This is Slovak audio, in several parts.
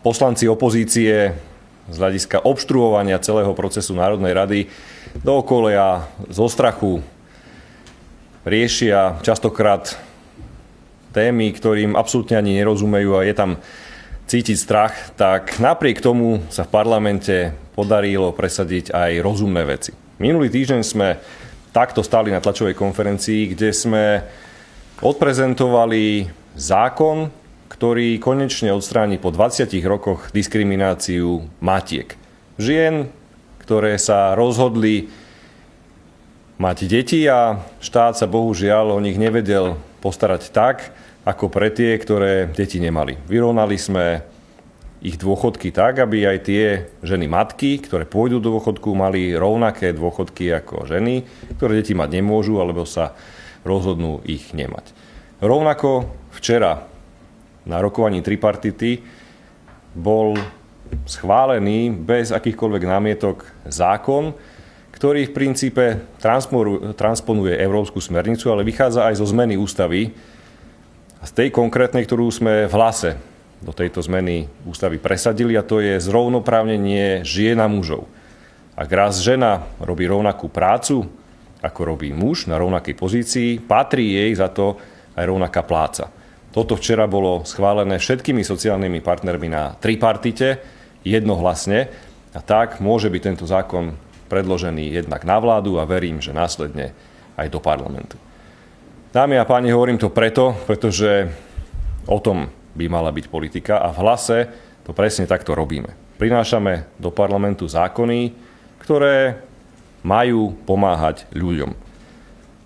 poslanci opozície z hľadiska obštruovania celého procesu Národnej rady dookolia zo strachu riešia častokrát témy, ktorým absolútne ani nerozumejú a je tam cítiť strach, tak napriek tomu sa v parlamente podarilo presadiť aj rozumné veci. Minulý týždeň sme takto stáli na tlačovej konferencii, kde sme odprezentovali zákon, ktorý konečne odstráni po 20 rokoch diskrimináciu matiek. Žien, ktoré sa rozhodli mať deti a štát sa bohužiaľ o nich nevedel postarať tak, ako pre tie, ktoré deti nemali. Vyrovnali sme ich dôchodky tak, aby aj tie ženy matky, ktoré pôjdu do dôchodku, mali rovnaké dôchodky ako ženy, ktoré deti mať nemôžu, alebo sa rozhodnú ich nemať. Rovnako včera na rokovaní tripartity bol schválený bez akýchkoľvek námietok zákon, ktorý v princípe transponuje európsku smernicu, ale vychádza aj zo zmeny ústavy, z tej konkrétnej, ktorú sme v Hlase do tejto zmeny ústavy presadili, a to je zrovnoprávnenie žien a mužov. Ak raz žena robí rovnakú prácu, ako robí muž na rovnakej pozícii, patrí jej za to aj rovnaká pláca. Toto včera bolo schválené všetkými sociálnymi partnermi na tripartite jednohlasne a tak môže byť tento zákon predložený jednak na vládu a verím, že následne aj do parlamentu. Dámy a páni, hovorím to pretože o tom by mala byť politika a v Hlase to presne takto robíme. Prinášame do parlamentu zákony, ktoré majú pomáhať ľuďom.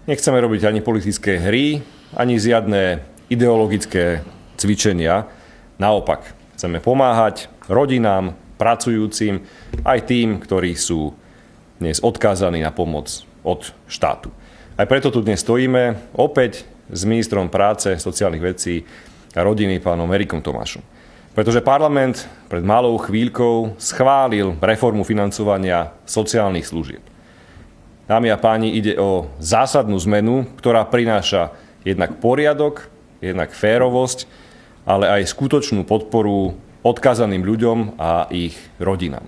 Nechceme robiť ani politické hry, ani žiadne ideologické cvičenia. Naopak, chceme pomáhať rodinám, pracujúcim, aj tým, ktorí sú dnes odkázaní na pomoc od štátu. Aj preto tu dnes stojíme opäť s ministrom práce, sociálnych vecí a rodiny pánom Érikom Tomášom. Pretože parlament pred malou chvíľkou schválil reformu financovania sociálnych služieb. Dámy a páni, ide o zásadnú zmenu, ktorá prináša jednak poriadok, jednak férovosť, ale aj skutočnú podporu odkázaným ľuďom a ich rodinám.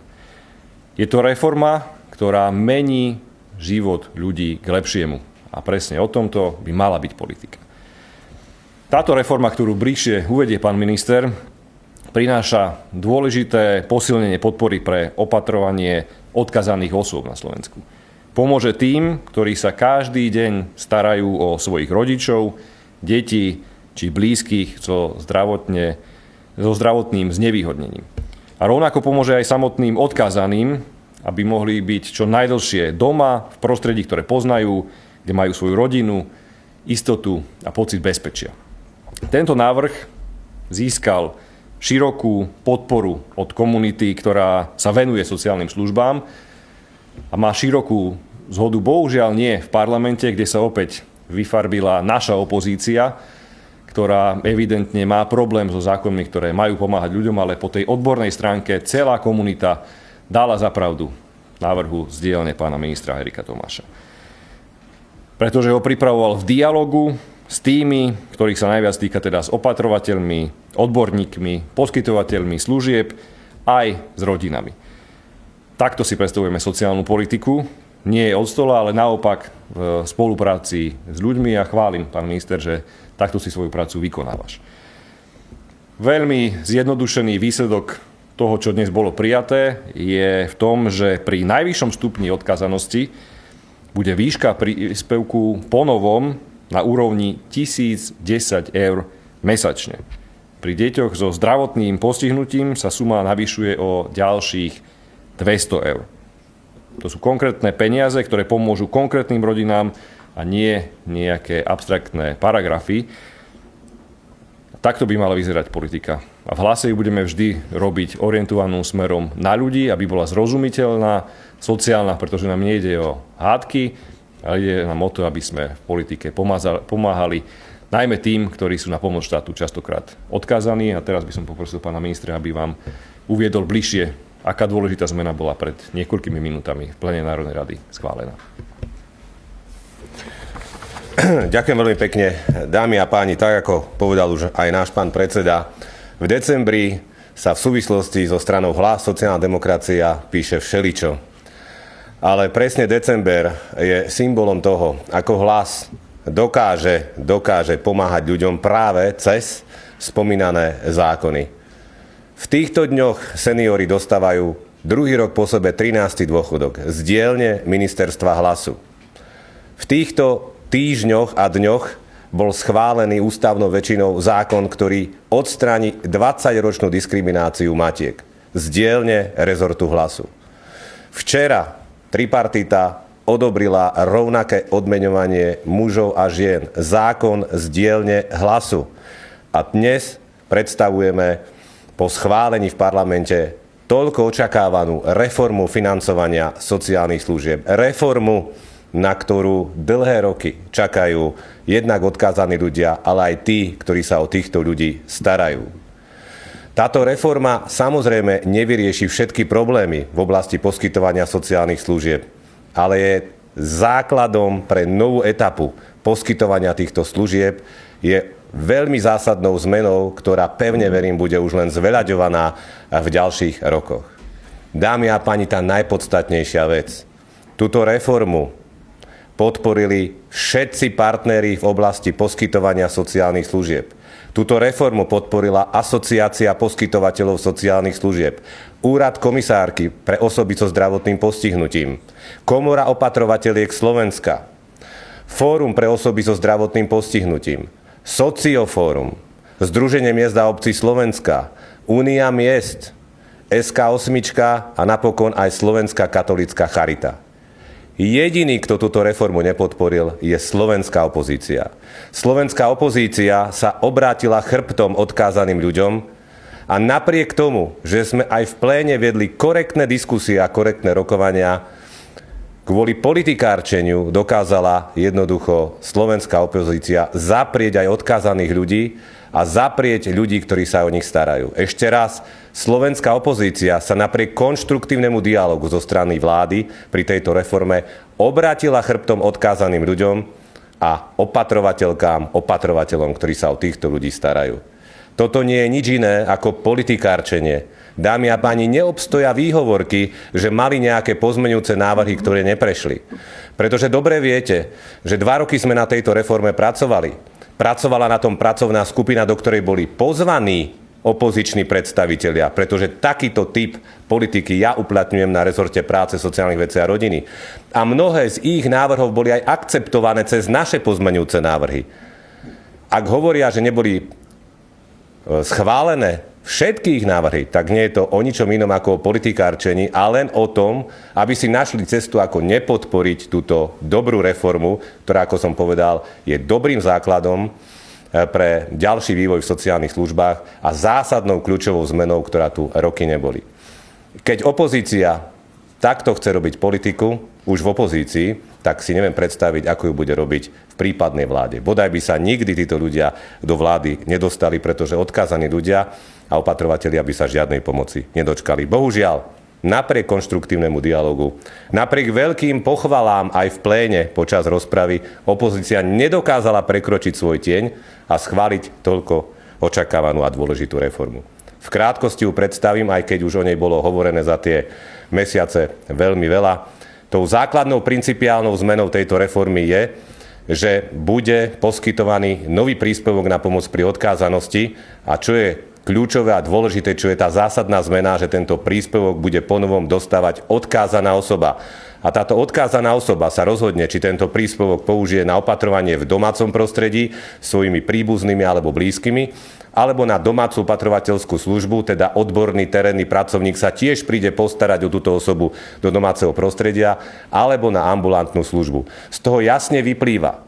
Je to reforma, ktorá mení život ľudí k lepšiemu. A presne o tomto by mala byť politika. Táto reforma, ktorú bližšie uvedie pán minister, prináša dôležité posilnenie podpory pre opatrovanie odkazaných osôb na Slovensku. Pomôže tým, ktorí sa každý deň starajú o svojich rodičov, deti či blízkych so zdravotným znevýhodnením. A rovnako pomôže aj samotným odkázaným, aby mohli byť čo najdlhšie doma, v prostredí, ktoré poznajú, kde majú svoju rodinu, istotu a pocit bezpečia. Tento návrh získal širokú podporu od komunity, ktorá sa venuje sociálnym službám a má širokú zhodu, bohužiaľ nie v parlamente, kde sa opäť vyfarbila naša opozícia, ktorá evidentne má problém so zákonmi, ktoré majú pomáhať ľuďom, ale po tej odbornej stránke celá komunita dala za pravdu návrhu z dielne pána ministra Érika Tomáša. Pretože ho pripravoval v dialogu s tými, ktorých sa najviac týka, teda s opatrovateľmi, odborníkmi, poskytovateľmi služieb, aj s rodinami. Takto si predstavujeme sociálnu politiku. Nie je od stola, ale naopak v spolupráci s ľuďmi a chválim, pán minister, že takto si svoju prácu vykonávaš. Veľmi zjednodušený výsledok toho, čo dnes bolo prijaté, je v tom, že pri najvyššom stupni odkazanosti bude výška príspevku ponovom na úrovni 1010 eur mesačne. Pri deťoch so zdravotným postihnutím sa suma navyšuje o ďalších 200 eur. To sú konkrétne peniaze, ktoré pomôžu konkrétnym rodinám a nie nejaké abstraktné paragrafy. Takto by mala vyzerať politika. A v Hlase ju budeme vždy robiť orientovanú smerom na ľudí, aby bola zrozumiteľná, sociálna, pretože nám nejde o hádky, ale ide nám o to, aby sme v politike pomáhali najmä tým, ktorí sú na pomoc štátu častokrát odkázaní. A teraz by som poprosil pána ministra, aby vám uviedol bližšie, aká dôležitá zmena bola pred niekoľkými minútami v plene Národnej rady schválená. Ďakujem veľmi pekne. Dámy a páni, tak ako povedal už aj náš pán predseda, v decembri sa v súvislosti so stranou Hlas sociálna demokracia píše všeličo. Ale presne december je symbolom toho, ako Hlas dokáže pomáhať ľuďom práve cez spomínané zákony. V týchto dňoch seniori dostávajú druhý rok po sebe 13. dôchodok z dielne ministerstva Hlasu. V týchto týždňoch a dňoch bol schválený ústavnou väčšinou zákon, ktorý odstráni 20-ročnú diskrimináciu matiek z dielne rezortu Hlasu. Včera tripartita odobrila rovnaké odmeňovanie mužov a žien, zákon z dielne Hlasu. A dnes predstavujeme po schválení v parlamente toľko očakávanú reformu financovania sociálnych služieb. Reformu, na ktorú dlhé roky čakajú jednak odkázaní ľudia, ale aj tí, ktorí sa o týchto ľudí starajú. Táto reforma samozrejme nevyrieši všetky problémy v oblasti poskytovania sociálnych služieb, ale je základom pre novú etapu poskytovania týchto služieb, je veľmi zásadnou zmenou, ktorá pevne verím bude už len zveľaďovaná v ďalších rokoch. Dámy a páni, tá najpodstatnejšia vec. Túto reformu podporili všetci partneri v oblasti poskytovania sociálnych služieb. Túto reformu podporila Asociácia poskytovateľov sociálnych služieb, Úrad komisárky pre osoby so zdravotným postihnutím, Komora opatrovateliek Slovenska, Fórum pre osoby so zdravotným postihnutím, Sociofórum, Združenie miest a obcí Slovenska, Únia miest, SK8 a napokon aj Slovenská katolícka charita. Jediný, kto túto reformu nepodporil, je slovenská opozícia. Slovenská opozícia sa obrátila chrbtom odkázaným ľuďom a napriek tomu, že sme aj v pléne viedli korektné diskusie a korektné rokovania, kvôli politikárčeniu dokázala jednoducho slovenská opozícia zaprieť aj odkázaných ľudí a zaprieť ľudí, ktorí sa o nich starajú. Ešte raz, slovenská opozícia sa napriek konštruktívnemu dialógu zo strany vlády pri tejto reforme obrátila chrbtom odkázaným ľuďom a opatrovateľom, ktorí sa o týchto ľudí starajú. Toto nie je nič iné ako politikárčenie. Dámy a páni, neobstoja výhovorky, že mali nejaké pozmeňujúce návrhy, ktoré neprešli. Pretože dobre viete, že 2 roky sme na tejto reforme pracovali. Pracovala na tom pracovná skupina, do ktorej boli pozvaní opoziční predstavitelia, pretože takýto typ politiky ja uplatňujem na rezorte práce, sociálnych vecí a rodiny. A mnohé z ich návrhov boli aj akceptované cez naše pozmeňujúce návrhy. Ak hovoria, že neboli schválené všetky ich návrhy, tak nie je to o ničom inom ako o politikárčení a len o tom, aby si našli cestu, ako nepodporiť túto dobrú reformu, ktorá, ako som povedal, je dobrým základom pre ďalší vývoj v sociálnych službách a zásadnou kľúčovou zmenou, ktorá tu roky neboli. Keď opozícia takto chce robiť politiku, už v opozícii, tak si neviem predstaviť, ako ju bude robiť v prípadnej vláde. Bodaj by sa nikdy títo ľudia do vlády nedostali, pretože odkázaní ľudia a opatrovatelia by sa žiadnej pomoci nedočkali. Bohužiaľ, napriek konštruktívnemu dialogu, napriek veľkým pochvalám aj v pléne počas rozpravy, opozícia nedokázala prekročiť svoj tieň a schváliť toľko očakávanú a dôležitú reformu. V krátkosti ju predstavím, aj keď už o nej bolo hovorené za tie mesiace veľmi veľa. Tou základnou principiálnou zmenou tejto reformy je, že bude poskytovaný nový príspevok na pomoc pri odkázanosti a čo je kľúčové a dôležité, čo je tá zásadná zmena, že tento príspevok bude ponovom dostávať odkázaná osoba. A táto odkázaná osoba sa rozhodne, či tento príspevok použije na opatrovanie v domácom prostredí svojimi príbuznými alebo blízkymi, alebo na domácu opatrovateľskú službu, teda odborný terénny pracovník sa tiež príde postarať o túto osobu do domáceho prostredia, alebo na ambulantnú službu. Z toho jasne vyplýva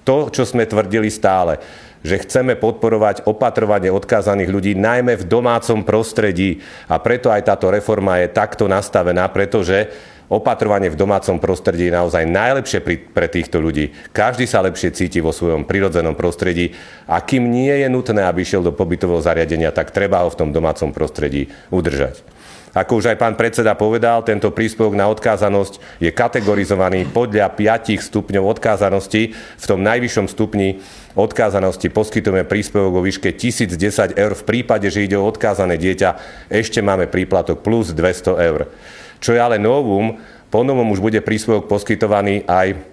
to, čo sme tvrdili stále, že chceme podporovať opatrovanie odkázaných ľudí najmä v domácom prostredí a preto aj táto reforma je takto nastavená, pretože opatrovanie v domácom prostredí je naozaj najlepšie pre týchto ľudí. Každý sa lepšie cíti vo svojom prirodzenom prostredí a kým nie je nutné, aby išiel do pobytového zariadenia, tak treba ho v tom domácom prostredí udržať. Ako už aj pán predseda povedal, tento príspevok na odkázanosť je kategorizovaný podľa 5 stupňov odkázanosti. V tom najvyššom stupni odkázanosti poskytujeme príspevok vo výške 1010 eur. V prípade, že ide o odkázané dieťa, ešte máme príplatok plus 200 eur. Čo je ale novum, po novom už bude príspevok poskytovaný aj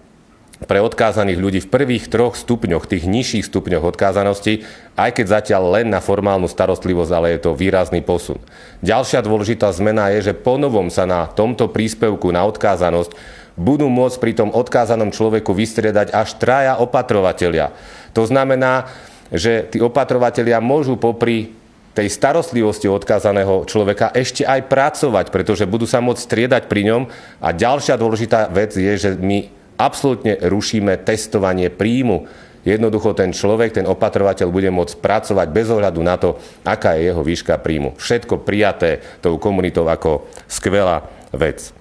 pre odkázaných ľudí v prvých 3 stupňoch, tých nižších stupňoch odkázanosti, aj keď zatiaľ len na formálnu starostlivosť, ale je to výrazný posun. Ďalšia dôležitá zmena je, že ponovom sa na tomto príspevku na odkázanosť budú môcť pri tom odkázanom človeku vystriedať až 3 opatrovatelia. To znamená, že tí opatrovatelia môžu popri tej starostlivosti odkázaného človeka ešte aj pracovať, pretože budú sa môcť striedať pri ňom. A ďalšia dôležitá vec je, že my absolútne rušíme testovanie príjmu. Jednoducho ten človek, ten opatrovateľ bude môcť pracovať bez ohľadu na to, aká je jeho výška príjmu. Všetko prijaté tou komunitou ako skvelá vec.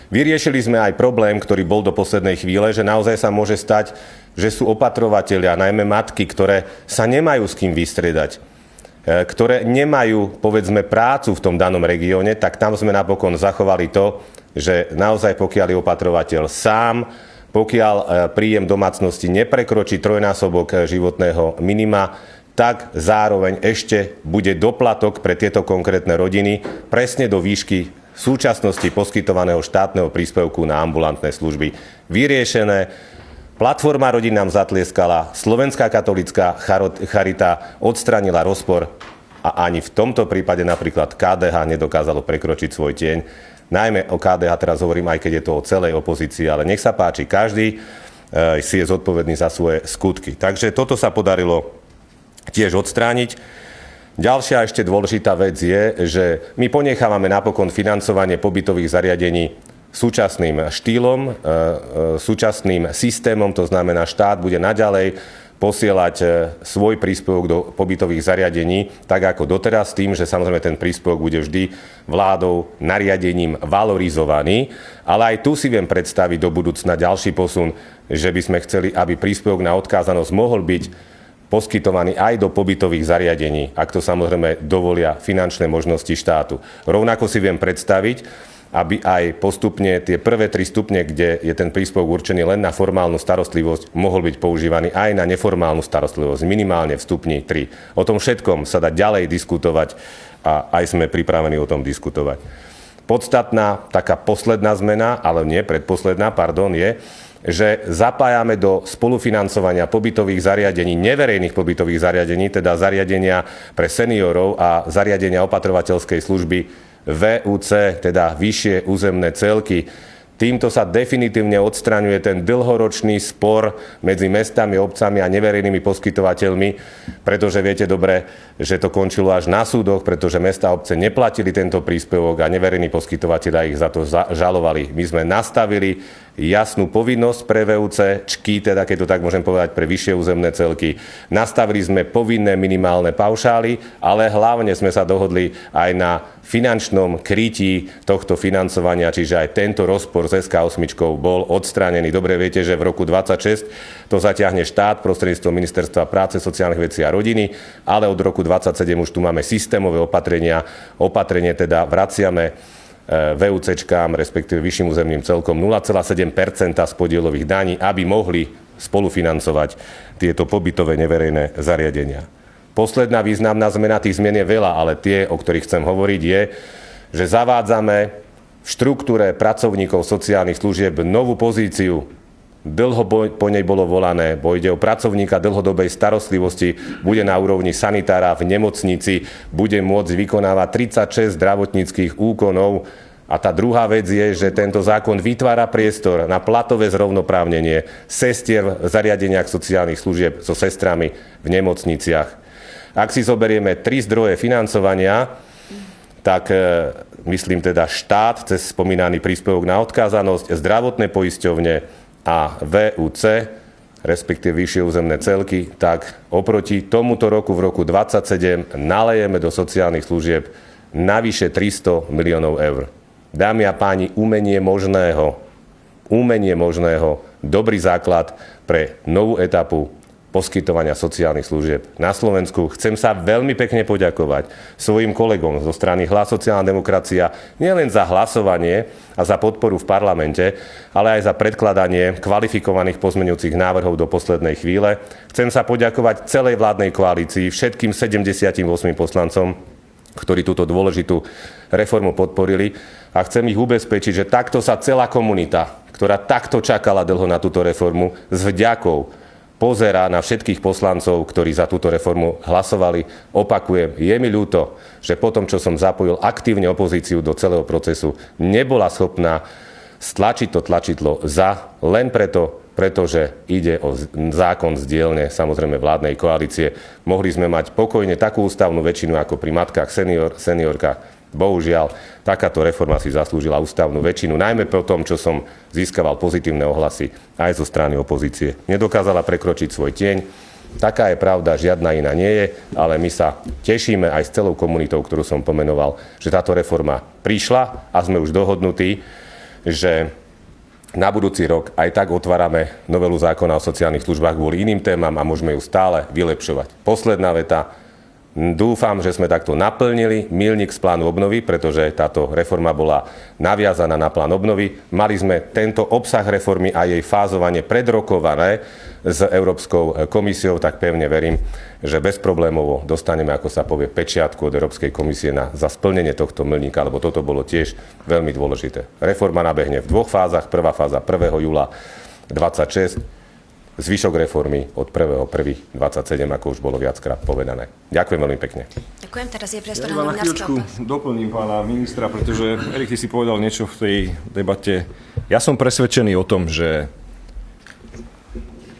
Vyriešili sme aj problém, ktorý bol do poslednej chvíle, že naozaj sa môže stať, že sú opatrovatelia, najmä matky, ktoré sa nemajú s kým vystriedať, ktoré nemajú, povedzme, prácu v tom danom regióne, tak tam sme napokon zachovali to, že naozaj pokiaľ je opatrovateľ sám, pokiaľ príjem domácnosti neprekročí 3-násobok životného minima, tak zároveň ešte bude doplatok pre tieto konkrétne rodiny presne do výšky v súčasnosti poskytovaného štátneho príspevku na ambulantné služby vyriešené. Platforma rodín nám zatlieskala, Slovenská katolícka charita odstranila rozpor a ani v tomto prípade napríklad KDH nedokázalo prekročiť svoj tieň. Najmä o KDH teraz hovorím, aj keď je to o celej opozícii, ale nech sa páči, každý si je zodpovedný za svoje skutky. Takže toto sa podarilo tiež odstrániť. Ďalšia ešte dôležitá vec je, že my ponechávame napokon financovanie pobytových zariadení súčasným štýlom, súčasným systémom, to znamená, štát bude naďalej posielať svoj príspevok do pobytových zariadení, tak ako doteraz, s tým, že samozrejme ten príspevok bude vždy vládou nariadením valorizovaný. Ale aj tu si viem predstaviť do budúcna ďalší posun, že by sme chceli, aby príspevok na odkázanosť mohol byť poskytovaný aj do pobytových zariadení, ak to samozrejme dovolia finančné možnosti štátu. Rovnako si viem predstaviť, aby aj postupne tie prvé 3 stupne, kde je ten príspevok určený len na formálnu starostlivosť, mohol byť používaný aj na neformálnu starostlivosť, minimálne v stupni 3. O tom všetkom sa dá ďalej diskutovať a aj sme pripravení o tom diskutovať. Podstatná, taká posledná zmena, ale nie predposledná, je, že zapájame do spolufinancovania pobytových zariadení, neverejných pobytových zariadení, teda zariadenia pre seniorov a zariadenia opatrovateľskej služby VUC, teda vyššie územné celky. Týmto sa definitívne odstraňuje ten dlhoročný spor medzi mestami, obcami a neverejnými poskytovateľmi, pretože viete dobre, že to končilo až na súdoch, pretože mestá a obce neplatili tento príspevok a neverejní poskytovateľia ich za to žalovali. My sme nastavili jasnú povinnosť pre VUCčky, teda keď to tak môžem povedať, pre vyššie územné celky. Nastavili sme povinné minimálne paušály, ale hlavne sme sa dohodli aj na finančnom krytí tohto financovania, čiže aj tento rozpor s SK8 bol odstránený. Dobre viete, že v roku 2026 to zatiahne štát prostredníctvom Ministerstva práce, sociálnych vecí a rodiny, ale od roku 2027 už tu máme systémové opatrenia. Opatrenie teda vraciame VUCčkám, respektíve vyšším územným celkom 0,7% z podielových daní, aby mohli spolufinancovať tieto pobytové neverejné zariadenia. Posledná významná zmena, tých zmien je veľa, ale tie, o ktorých chcem hovoriť, je, že zavádzame v štruktúre pracovníkov sociálnych služieb novú pozíciu. Dlho po nej bolo volané, bo ide o pracovníka dlhodobej starostlivosti, bude na úrovni sanitára v nemocnici, bude môcť vykonávať 36 zdravotníckych úkonov. A tá druhá vec je, že tento zákon vytvára priestor na platové zrovnoprávnenie sestier v zariadeniach sociálnych služieb so sestrami v nemocniciach. Ak si zoberieme 3 zdroje financovania, tak myslím teda štát cez spomínaný príspevok na odkázanosť, zdravotné poisťovne a VUC, respektíve vyššie územné celky, tak oproti tomuto roku, v roku 2027, nalejeme do sociálnych služieb navyše 300 miliónov eur. Dámy a páni, umenie možného, dobrý základ pre novú etapu poskytovania sociálnych služieb na Slovensku. Chcem sa veľmi pekne poďakovať svojim kolegom zo strany Hlas sociálna demokracia nielen za hlasovanie a za podporu v parlamente, ale aj za predkladanie kvalifikovaných pozmeňujúcich návrhov do poslednej chvíle. Chcem sa poďakovať celej vládnej koalícii, všetkým 78 poslancom, ktorí túto dôležitú reformu podporili, a chcem ich ubezpečiť, že takto sa celá komunita, ktorá takto čakala dlho na túto reformu, s vďakou pozerá na všetkých poslancov, ktorí za túto reformu hlasovali. Opakujem, je mi ľúto, že po tom, čo som zapojil aktívne opozíciu do celého procesu, nebola schopná stlačiť to tlačidlo za, len pretože ide o zákon z dielne samozrejme vládnej koalície. Mohli sme mať pokojne takú ústavnú väčšinu ako pri matkách seniorkách. Bohužiaľ, takáto reforma si zaslúžila ústavnú väčšinu, najmä po tom, čo som získaval pozitívne ohlasy aj zo strany opozície. Nedokázala prekročiť svoj tieň. Taká je pravda, žiadna iná nie je, ale my sa tešíme aj s celou komunitou, ktorú som pomenoval, že táto reforma prišla a sme už dohodnutí, že na budúci rok aj tak otvárame novelu zákona o sociálnych službách kvôli iným témam a môžeme ju stále vylepšovať. Posledná veta. Dúfam, že sme takto naplnili milník z plánu obnovy, pretože táto reforma bola naviazaná na plán obnovy. Mali sme tento obsah reformy a jej fázovanie predrokované s Európskou komisiou, tak pevne verím, že bezproblémovo dostaneme, ako sa povie, pečiatku od Európskej komisie za splnenie tohto milníka, lebo toto bolo tiež veľmi dôležité. Reforma nabehne v dvoch fázach. Prvá fáza 1. júla 2026. Zvyšok reformy od 1.1.27, ako už bolo viackrát povedané. Ďakujem veľmi pekne. Ďakujem, teraz je priestor na novinársky otázky. Doplním pána ministra, pretože Erik, ty si povedal niečo v tej debate. Ja som presvedčený o tom, že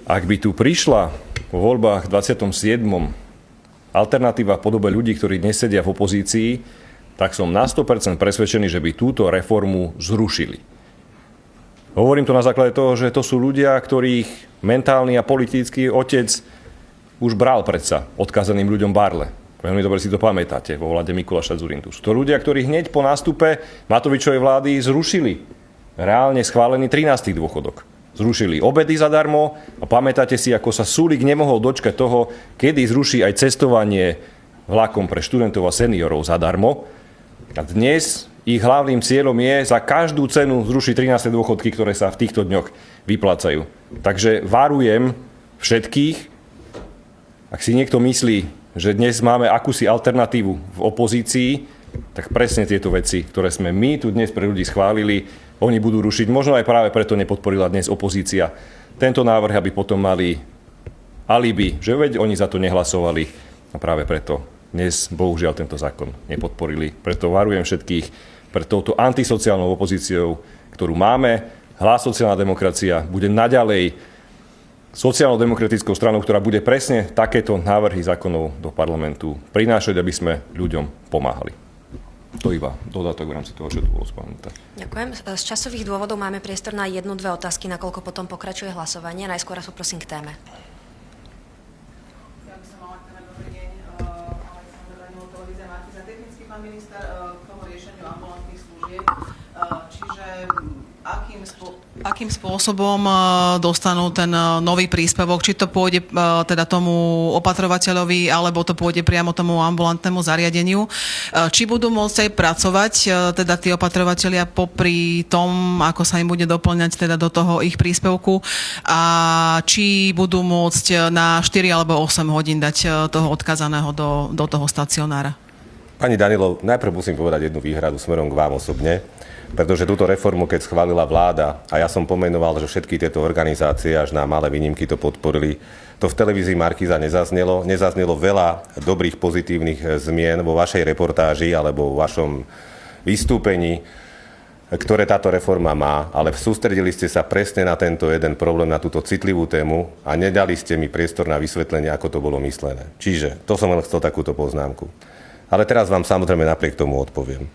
ak by tu prišla po voľbách 27. alternatíva v podobe ľudí, ktorí dnes sedia v opozícii, tak som na 100% presvedčený, že by túto reformu zrušili. Hovorím to na základe toho, že to sú ľudia, ktorých mentálny a politický otec už bral predsa odkázaným ľuďom barle. Veľmi dobre si to pamätáte vo vláde Mikuláša Dzurindu. Sú to ľudia, ktorí hneď po nástupe Matovičovej vlády zrušili reálne schválený 13. dôchodok. Zrušili obedy zadarmo a pamätáte si, ako sa Sulík nemohol dočkať toho, kedy zruší aj cestovanie vlakom pre študentov a seniorov zadarmo. A dnes ich hlavným cieľom je za každú cenu zrušiť 13. dôchodky, ktoré sa v týchto dňoch vyplácajú. Takže varujem všetkých, ak si niekto myslí, že dnes máme akúsi alternatívu v opozícii, tak presne tieto veci, ktoré sme my tu dnes pre ľudí schválili, oni budú rušiť. Možno aj práve preto nepodporila dnes opozícia tento návrh, aby potom mali alibi, že veď oni za to nehlasovali a práve preto dnes bohužiaľ tento zákon nepodporili. Preto varujem všetkých pred touto antisociálnou opozíciou, ktorú máme. Hlas sociálna demokracia bude naďalej sociálno-demokratickou stranou, ktorá bude presne takéto návrhy zákonov do parlamentu prinášať, aby sme ľuďom pomáhali. To iba dodatok v rámci toho, čo tu bolo spomenuté. Ďakujem. Z časových dôvodov máme priestor na 1-2 otázky, nakoľko potom pokračuje hlasovanie. Najskôr vás poprosím k téme. Akým spôsobom dostanú ten nový príspevok? Či to pôjde teda tomu opatrovateľovi, alebo to pôjde priamo tomu ambulantnému zariadeniu? Či budú môcť aj pracovať teda tí opatrovatelia popri tom, ako sa im bude doplňať teda do toho ich príspevku? A či budú môcť na 4 alebo 8 hodín dať toho odkazaného do toho stacionára? Pani Danilov, najprv musím povedať jednu výhradu smerom k vám osobne, pretože túto reformu, keď schválila vláda, a ja som pomenoval, že všetky tieto organizácie až na malé výnimky to podporili, to v televízii Markíza nezaznelo. Nezaznelo veľa dobrých pozitívnych zmien vo vašej reportáži alebo vo vašom vystúpení, ktoré táto reforma má, ale sústredili ste sa presne na tento jeden problém, na túto citlivú tému a nedali ste mi priestor na vysvetlenie, ako to bolo myslené. Čiže to som len chcel takúto poznámku. Ale teraz vám samozrejme napriek tomu odpoviem.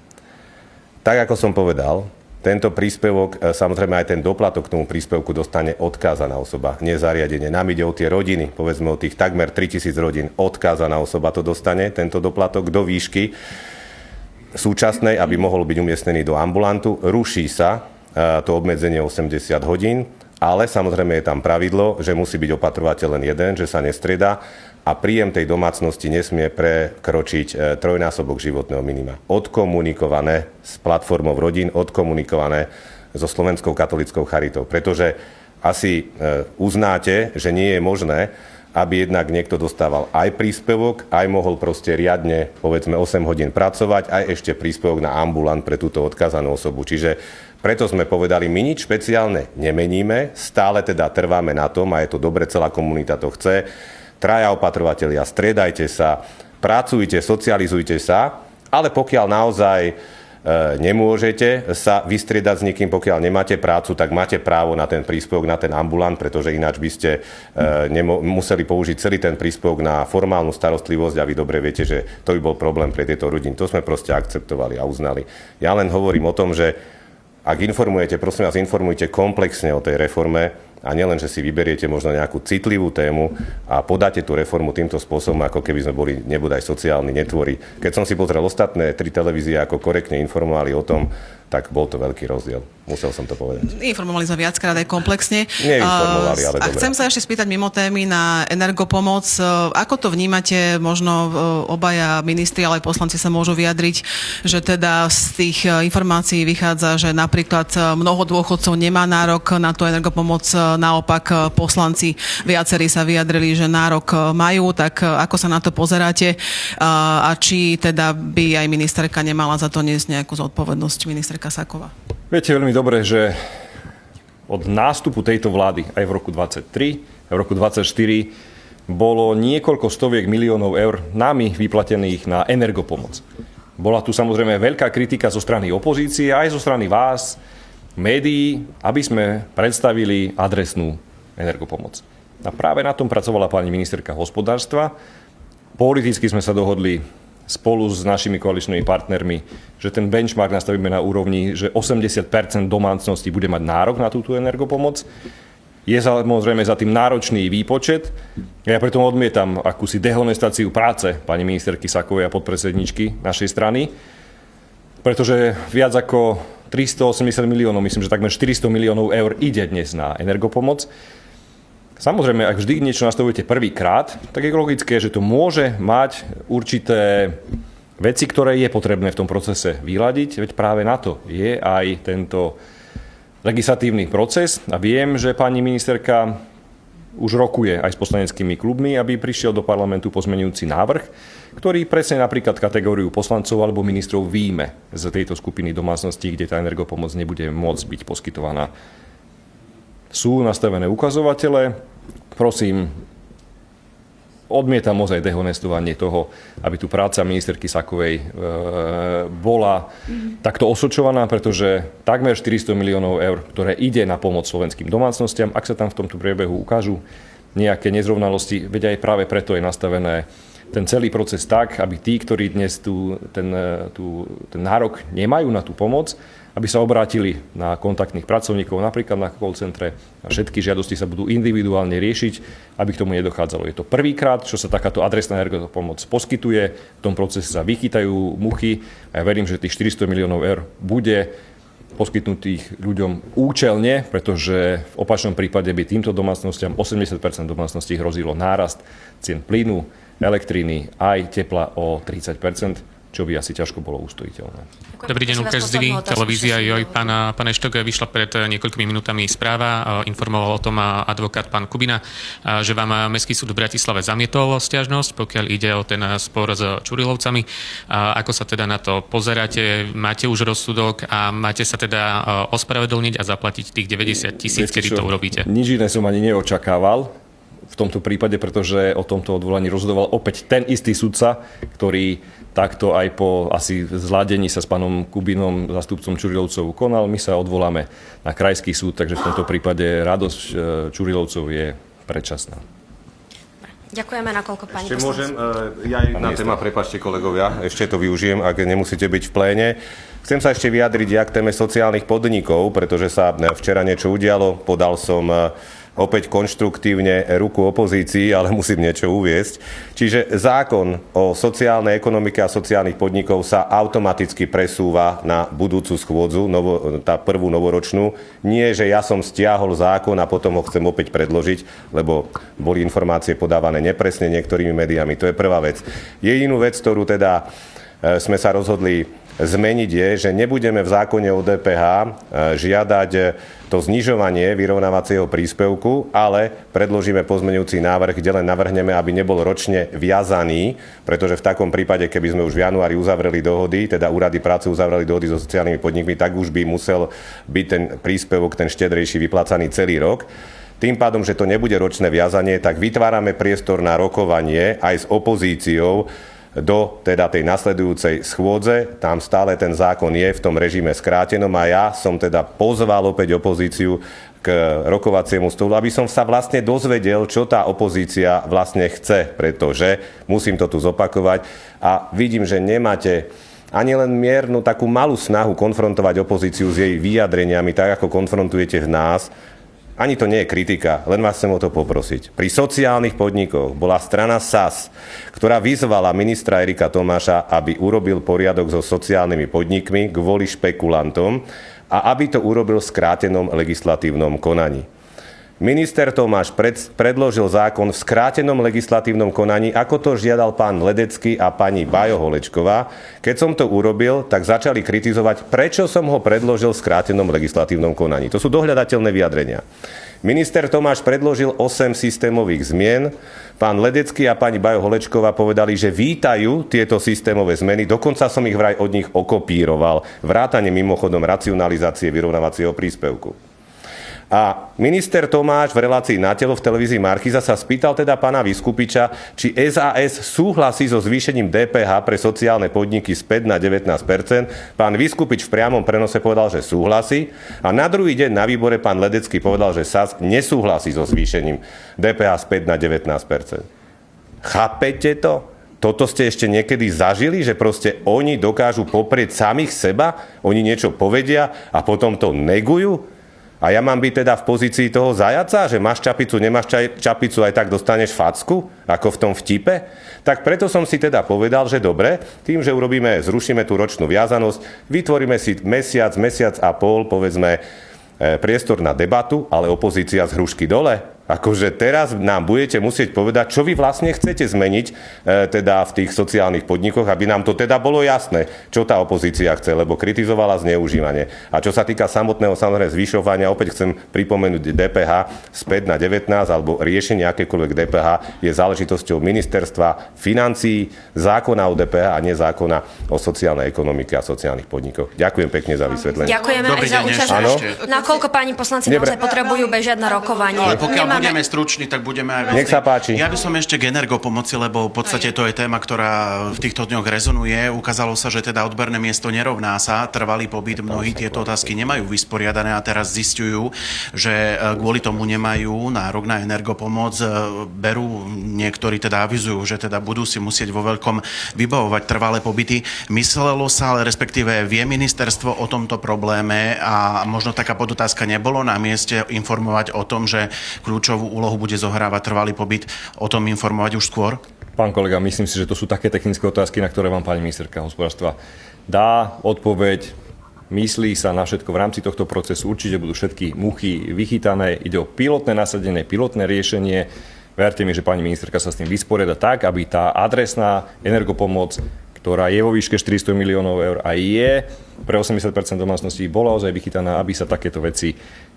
Tak, ako som povedal, tento príspevok, samozrejme aj ten doplatok k tomu príspevku dostane odkázaná osoba, nie zariadenie. Nám ide o tie rodiny, povedzme o tých takmer 3000 rodín. Odkázaná osoba to dostane, tento doplatok do výšky súčasnej, aby mohol byť umiestnený do ambulantu. Ruší sa to obmedzenie 80 hodín ale samozrejme je tam pravidlo, že musí byť opatrovateľ len jeden, že sa nestrieda a príjem tej domácnosti nesmie prekročiť trojnásobok životného minima. Odkomunikované s platformou rodín, odkomunikované so Slovenskou katolickou charitou. Pretože asi uznáte, že nie je možné, aby jednak niekto dostával aj príspevok, aj mohol proste riadne, povedzme, 8 hodín pracovať, aj ešte príspevok na ambulant pre túto odkázanú osobu. Čiže preto sme povedali, my nič špeciálne nemeníme, stále teda trváme na tom, a je to dobre, celá komunita to chce. Traja opatrovatelia, striedajte sa, pracujte, socializujte sa, ale pokiaľ naozaj nemôžete sa vystriedať s niekým, pokiaľ nemáte prácu, tak máte právo na ten príspevok, na ten ambulant, pretože ináč by ste museli použiť celý ten príspevok na formálnu starostlivosť a vy dobre viete, že to by bol problém pre tieto rodiny. To sme proste akceptovali a uznali. Ja len hovorím o tom, že ak informujete, prosím vás, informujte komplexne o tej reforme a nielen, že si vyberiete možno nejakú citlivú tému a podáte tú reformu týmto spôsobom, ako keby sme boli nebodaj sociálni netvori. Keď som si pozrel ostatné 3 televízie, ako korektne informovali o tom, tak bol to veľký rozdiel. Musel som to povedať. Informovali sme viackrát aj komplexne. Neinformovali, ale dobre. A chcem sa ešte spýtať mimo témy na energopomoc. Ako to vnímate? Možno obaja ministri, ale aj poslanci sa môžu vyjadriť, že teda z tých informácií vychádza, že napríklad mnoho dôchodcov nemá nárok na tú energopomoc, naopak poslanci viacerí sa vyjadrili, že nárok majú, tak ako sa na to pozeráte a či teda by aj ministerka nemala za to niesť nejakú zodpovednosť, ministerka Saková? Viete veľmi dobre, že od nástupu tejto vlády aj v roku 2023, v roku 2024 bolo niekoľko stoviek miliónov eur nami vyplatených na energopomoc. Bola tu samozrejme veľká kritika zo strany opozície, aj zo strany vás, médií, aby sme predstavili adresnú energopomoc. A práve na tom pracovala pani ministerka hospodárstva. Politicky sme sa dohodli spolu s našimi koaličnými partnermi, že ten benchmark nastavíme na úrovni, že 80% domácností bude mať nárok na túto energopomoc. Je samozrejme za tým náročný výpočet. Ja preto odmietam akúsi dehonestáciu práce pani ministerky Sakovej a podpredsedničky našej strany, pretože viac ako 380 miliónov, myslím, že takmer 400 miliónov eur ide dnes na energopomoc. Samozrejme, ak vždy niečo nastavujete prvýkrát, tak je logické, že to môže mať určité veci, ktoré je potrebné v tom procese vyladiť, veď práve na to je aj tento legislatívny proces a viem, že pani ministerka už rokuje aj s poslaneckými klubmi, aby prišiel do parlamentu pozmeňujúci návrh, ktorý presne napríklad kategóriu poslancov alebo ministrov výjme z tejto skupiny domácností, kde tá energopomoc nebude môcť byť poskytovaná. Sú nastavené ukazovatele. Prosím, odmietam ozaj dehonestovanie toho, aby tu práca ministerky Sakovej bola takto osočovaná, pretože takmer 400 miliónov eur, ktoré ide na pomoc slovenským domácnostiam, ak sa tam v tomto priebehu ukážu nejaké nezrovnalosti, veď aj práve preto je nastavené ten celý proces tak, aby tí, ktorí dnes ten nárok nemajú na tú pomoc, aby sa obrátili na kontaktných pracovníkov, napríklad na call centre. A všetky žiadosti sa budú individuálne riešiť, aby k tomu nedochádzalo. Je to prvýkrát, čo sa takáto adresná energopomoc poskytuje. V tom procese sa vychytajú muchy a ja verím, že tých 400 miliónov eur bude poskytnutých ľuďom účelne, pretože v opačnom prípade by týmto domácnostiam 80% domácností hrozilo nárast cien plynu, elektriny aj tepla o 30%, čo by asi ťažko bolo ustojiteľné. Dobrý deň, Lukáš Zili, televízia Joj. Pán Eštok, vyšla pred niekoľkými minútami správa, informoval o tom advokát pán Kubina, že vám Mestský súd v Bratislave zamietol sťažnosť, pokiaľ ide o ten spor s Čurilovcami. Ako sa teda na to pozeráte? Máte už rozsudok a máte sa teda ospravedlniť a zaplatiť tých 90 000, kedy to urobíte? Nič iné som ani neočakával v tomto prípade, pretože o tomto odvolaní rozhodoval opäť ten istý sudca, ktorý takto aj po asi zladení sa s pánom Kubinom, zástupcom Čurilovcov, konal. My sa odvoláme na krajský súd, takže v tomto prípade radosť Čurilovcov je predčasná. Ďakujeme, nakoľko pani Ešte poslanci. môžem, ja jedna téma, prepáčte kolegovia, ešte to využijem, ak nemusíte byť v pléne. Chcem sa ešte vyjadriť k téme sociálnych podnikov, pretože sa včera niečo udialo. Podal som opäť konštruktívne ruku opozícii, ale musím niečo uviesť. Čiže zákon o sociálnej ekonomike a sociálnych podnikov sa automaticky presúva na budúcu schôdzu, tá prvú novoročnú. Nie, že ja som stiahol zákon a potom ho chcem opäť predložiť, lebo boli informácie podávané nepresne niektorými médiami. To je prvá vec. Jedinú vec, ktorú teda sme sa rozhodli zmeniť, je, že nebudeme v zákone o DPH žiadať to znižovanie vyrovnávacieho príspevku, ale predložíme pozmeňujúci návrh, kde len navrhneme, aby nebol ročne viazaný, pretože v takom prípade, keby sme už v januári uzavreli dohody, teda úrady práce uzavreli dohody so sociálnymi podnikmi, tak už by musel byť ten príspevok, ten štedrejší, vyplácaný celý rok. Tým pádom, že to nebude ročné viazanie, tak vytvárame priestor na rokovanie aj s opozíciou do teda tej nasledujúcej schôdze. Tam stále ten zákon je v tom režime skrátenom a ja som teda pozval opäť opozíciu k rokovaciemu stolu, aby som sa vlastne dozvedel, čo tá opozícia vlastne chce, pretože musím to tu zopakovať a vidím, že nemáte ani len miernu takú malú snahu konfrontovať opozíciu s jej vyjadreniami, tak ako konfrontujete v nás. Ani to nie je kritika, len vás chcem o to poprosiť. Pri sociálnych podnikoch bola strana SAS, ktorá vyzvala ministra Erika Tomáša, aby urobil poriadok so sociálnymi podnikmi kvôli špekulantom a aby to urobil v skrátenom legislatívnom konaní. Minister Tomáš predložil zákon v skrátenom legislatívnom konaní, ako to žiadal pán Ledecký a pani Bajo Holečková. Keď som to urobil, tak začali kritizovať, prečo som ho predložil v skrátenom legislatívnom konaní. To sú dohľadateľné vyjadrenia. Minister Tomáš predložil 8 systémových zmien. Pán Ledecký a pani Bajo Holečková povedali, že vítajú tieto systémové zmeny. Dokonca som ich vraj od nich okopíroval. Vrátane mimochodom racionalizácie vyrovnávacieho príspevku. A minister Tomáš v relácii Na telo v televízii Markíza sa spýtal teda pána Viskupiča, či SAS súhlasí so zvýšením DPH pre sociálne podniky späť na 19%. Pán Viskupič v priamom prenose povedal, že súhlasí. A na druhý deň na výbore pán Ledecký povedal, že SAS nesúhlasí so zvýšením DPH späť na 19%. Chápete to? Toto ste ešte niekedy zažili, že proste oni dokážu poprieť samých seba, oni niečo povedia a potom to negujú? A ja mám byť teda v pozícii toho zajaca, že máš čapicu, nemáš čapicu, aj tak dostaneš facku, ako v tom vtipe? Tak preto som si teda povedal, že dobre, tým, že zrušíme tú ročnú viazanosť, vytvoríme si mesiac a pol, povedzme, priestor na debatu, ale opozícia z hrušky dole. Akože teraz nám budete musieť povedať, čo vy vlastne chcete zmeniť teda v tých sociálnych podnikoch, aby nám to teda bolo jasné, čo tá opozícia chce, lebo kritizovala zneužívanie. A čo sa týka samotného samozrejme zvyšovania, opäť chcem pripomenúť DPH späť na 19 alebo riešenie akékoľvek DPH je záležitosťou ministerstva financií, zákona o DPH a nie zákona o sociálnej ekonomike a sociálnych podnikoch. Ďakujem pekne za vysvetlenie. Ďakujeme aj za účasť. Nakoľko páni poslanci naozaj potrebujú bežať na rokovanie. Budeme struční, tak budeme aj vecní. Nech sa páči. Ja by som ešte k energopomoci, lebo v podstate to je téma, ktorá v týchto dňoch rezonuje. Ukázalo sa, že teda odberné miesto nerovná sa, trvalý pobyt, mnohí tieto otázky nemajú vysporiadané a teraz zisťujú, že kvôli tomu nemajú nárok na energopomoc. Berú, niektorí teda avizujú, že teda budú si musieť vo veľkom vybavovať trvalé pobyty. Myslelo sa, ale respektíve vie ministerstvo o tomto probléme a možno taká podotázka, nebolo na mieste informovať o tom, že kľúčovú úlohu bude zohrávať trvalý pobyt, o tom informovať už skôr? Pán kolega, myslím si, že to sú také technické otázky, na ktoré vám pani ministerka hospodárstva dá odpoveď. Myslí sa na všetko v rámci tohto procesu. Určite budú všetky muchy vychytané. Ide o pilotné nasadenie, pilotné riešenie. Verte mi, že pani ministerka sa s tým vysporiada tak, aby tá adresná energopomoc, ktorá je vo výške 400 miliónov eur a je pre 80% domácností, bola ozaj vychytaná, aby sa takéto veci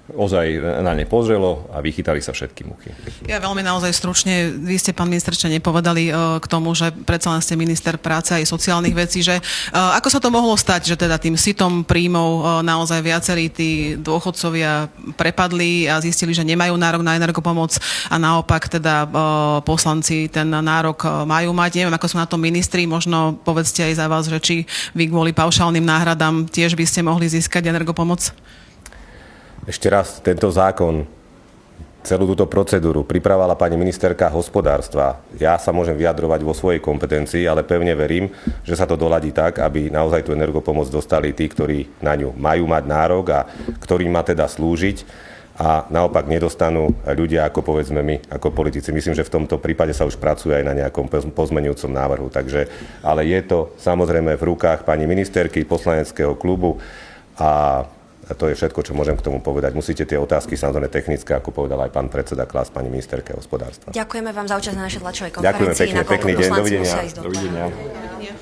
ozaj na ne pozrelo a vychytali sa všetky muchy. Ja veľmi naozaj stručne, vy ste, pán minister, ešte nepovedali k tomu, že predsa len ste minister práce aj sociálnych vecí, že ako sa to mohlo stať, že teda tým sitom príjmov naozaj viacerí tí dôchodcovia prepadli a zistili, že nemajú nárok na energopomoc a naopak teda poslanci ten nárok majú mať. Neviem, ako sú na to ministri, možno povedzte aj za vás, že či vy kvôli paušálnym náhradám tiež by ste mohli získať energopomoc? Ešte raz, tento zákon, celú túto procedúru pripravovala pani ministerka hospodárstva. Ja sa môžem vyjadrovať vo svojej kompetencii, ale pevne verím, že sa to doladí tak, aby naozaj tú energopomoc dostali tí, ktorí na ňu majú mať nárok a ktorým má teda slúžiť. a naopak nedostanú ľudia ako povedzme my, ako politici. Myslím, že v tomto prípade sa už pracuje aj na nejakom pozmeňujúcom návrhu. Takže, ale je to samozrejme v rukách pani ministerky, poslaneckého klubu a to je všetko, čo môžem k tomu povedať. Musíte tie otázky samozrejme technické, ako povedal aj pán predseda, klásť pani ministerke hospodárstva. Ďakujeme vám za účasť na našej tlačovej Ďakujeme konferencii. pekne, pekný deň, dovidenia. Dovidenia. Dovidenia.